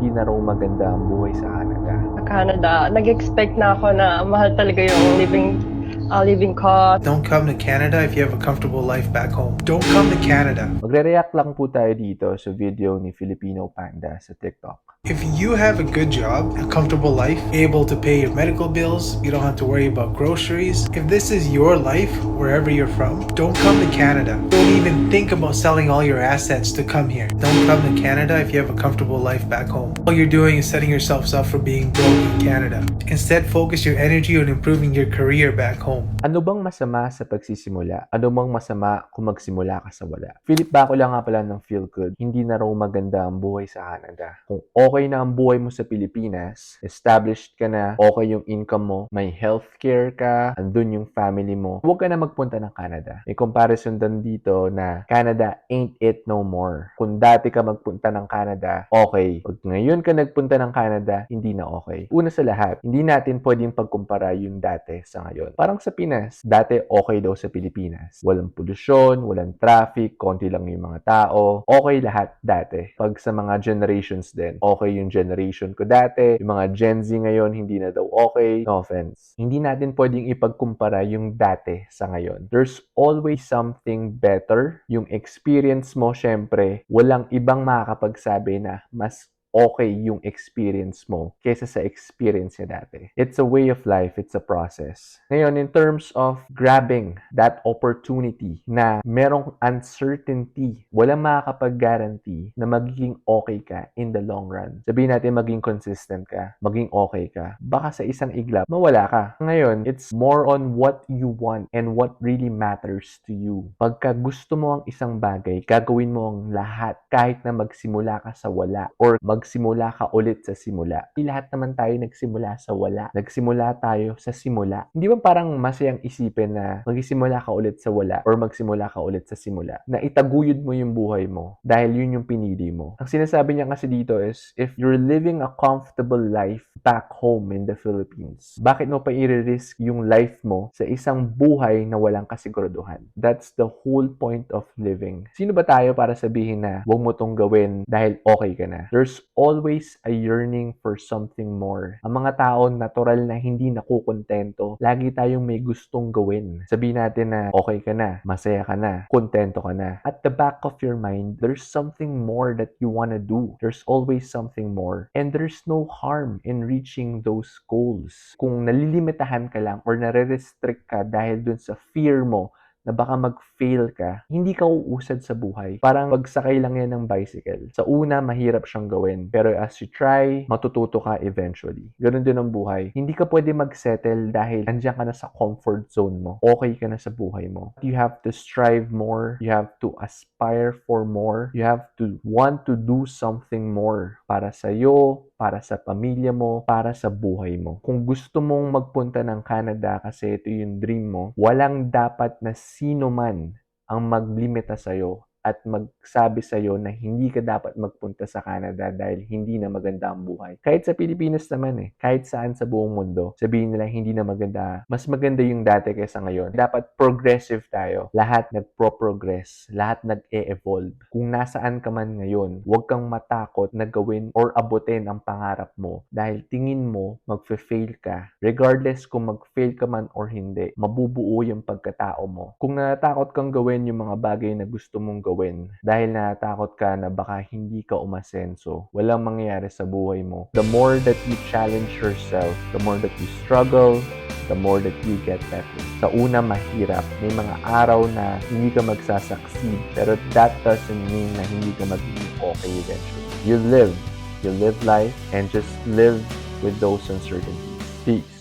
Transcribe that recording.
hindi na raw maganda ang buhay sa Canada. Sa Canada, nag-expect na ako na mahal talaga yung living cost. Don't come to Canada if you have a comfortable life back home. Don't come to Canada. Magre-react lang po tayo dito sa video ni Filipino Panda sa TikTok. If you have a good job, a comfortable life, able to pay your medical bills, you don't have to worry about groceries. If this is your life, wherever you're from, don't come to Canada. Don't even think about selling all your assets to come here. Don't come to Canada if you have a comfortable life back home. All you're doing is setting yourselves up for being broke in Canada. Instead, focus your energy on improving your career back home. Ano bang masama sa pagsisimula? Ano bang masama kung magsimula ka sa wala? Philip Baco lang nga pala ng Feel Good. Hindi na raw maganda ang buhay sa Canada. Kung okay na ang buhay mo sa Pilipinas, established ka na, okay yung income mo, may healthcare ka, andun yung family mo, huwag ka na magpunta ng Canada. May comparison din dito na Canada ain't it no more. Kung dati ka magpunta ng Canada, okay. Pag ngayon ka nagpunta ng Canada, hindi na okay. Una sa lahat, hindi natin pwedeng pagkumpara yung dati sa ngayon. Parang sa Pinas, dati okay daw sa Pilipinas. Walang polusyon, walang traffic, konti lang yung mga tao. Okay lahat dati. Pag sa mga generations din, okay yung generation ko dati. Yung mga Gen Z ngayon, hindi na daw okay. No offense. Hindi natin pwedeng ipagkumpara yung dati sa ngayon. There's always something better. Yung experience mo, syempre, walang ibang makakapagsabi na mas okay yung experience mo kaysa sa experience niya dati. It's a way of life. It's a process. Ngayon, in terms of grabbing that opportunity na merong uncertainty, walang makakapag-guarantee na magiging okay ka in the long run. Sabihin natin maging consistent ka, maging okay ka. Baka sa isang iglap, mawala ka. Ngayon, it's more on what you want and what really matters to you. Pagka gusto mo ang isang bagay, gagawin mo ang lahat kahit na magsimula ka sa wala or magsimula ka ulit sa simula. Hindi lahat naman tayo nagsimula sa wala. Nagsimula tayo sa simula. Hindi ba parang masayang isipin na magsimula ka ulit sa wala or magsimula ka ulit sa simula? Na itaguyod mo yung buhay mo dahil yun yung pinili mo. Ang sinasabi niya kasi dito is, if you're living a comfortable life back home in the Philippines, bakit mo pa i-risk yung life mo sa isang buhay na walang kasiguraduhan? That's the whole point of living. Sino ba tayo para sabihin na huwag mo tong gawin dahil okay ka na? There's always a yearning for something more. Ang mga tao natural na hindi nakukontento. Lagi tayong may gustong gawin. Sabihin natin na okay ka na, masaya ka na, kontento ka na. At the back of your mind, there's something more that you wanna do. There's always something more. And there's no harm in reaching those goals. Kung nalilimitahan ka lang or nare-restrict ka dahil dun sa fear mo na baka mag-fail ka, hindi ka uusad sa buhay. Parang pagsakay lang yan ng bicycle. Sa una, mahirap siyang gawin. Pero as you try, matututo ka eventually. Ganun din ang buhay. Hindi ka pwede mag-settle dahil nandiyan ka na sa comfort zone mo. Okay ka na sa buhay mo. You have to strive more. You have to aspire for more. You have to want to do something more para sa'yo, para sa pamilya mo, para sa buhay mo. Kung gusto mong magpunta ng Canada kasi ito yung dream mo, walang dapat na sino man ang maglimita sa'yo at magsabi sa'yo na hindi ka dapat magpunta sa Canada dahil hindi na maganda ang buhay. Kahit sa Pilipinas naman kahit saan sa buong mundo, sabihin nila hindi na maganda, mas maganda yung dati kaysa ngayon. Dapat progressive tayo. Lahat nagpro-progress, lahat nag-e-evolve. Kung nasaan ka man ngayon, huwag kang matakot na gawin or abutin ang pangarap mo dahil tingin mo magfe-fail ka. Regardless kung mag-fail ka man or hindi, mabubuo yung pagkatao mo. Kung natatakot kang gawin yung mga bagay na gusto mong gawin dahil natatakot ka na baka hindi ka umasenso, walang mangyayari sa buhay mo. The more that you challenge yourself, the more that you struggle, the more that you get better. Sa una, mahirap. May mga araw na hindi ka magsasucceed, pero that doesn't mean na hindi ka magiging okay eventually. You live life and just live with those uncertainties. Peace.